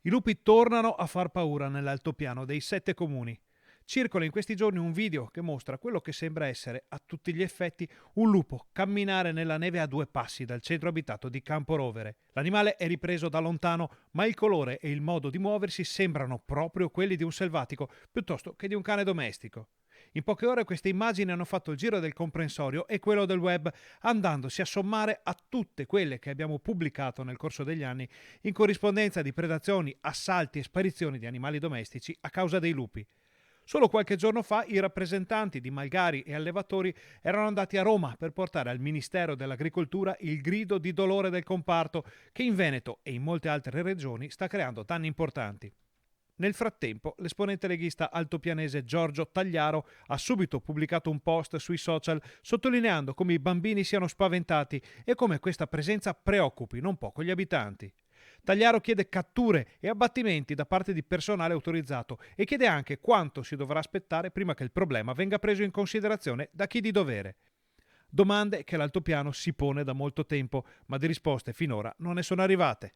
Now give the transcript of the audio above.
I lupi tornano a far paura nell'altopiano dei 7 comuni. Circola in questi giorni un video che mostra quello che sembra essere, a tutti gli effetti, un lupo camminare nella neve a 2 passi dal centro abitato di Camporovere. L'animale è ripreso da lontano, ma il colore e il modo di muoversi sembrano proprio quelli di un selvatico, piuttosto che di un cane domestico. In poche ore queste immagini hanno fatto il giro del comprensorio e quello del web, andandosi a sommare a tutte quelle che abbiamo pubblicato nel corso degli anni in corrispondenza di predazioni, assalti e sparizioni di animali domestici a causa dei lupi. Solo qualche giorno fa i rappresentanti di malgari e allevatori erano andati a Roma per portare al Ministero dell'Agricoltura il grido di dolore del comparto che in Veneto e in molte altre regioni sta creando danni importanti. Nel frattempo, l'esponente leghista altopianese Giorgio Tagliaro ha subito pubblicato un post sui social sottolineando come i bambini siano spaventati e come questa presenza preoccupi non poco gli abitanti. Tagliaro chiede catture e abbattimenti da parte di personale autorizzato e chiede anche quanto si dovrà aspettare prima che il problema venga preso in considerazione da chi di dovere. Domande che l'altopiano si pone da molto tempo, ma di risposte finora non ne sono arrivate.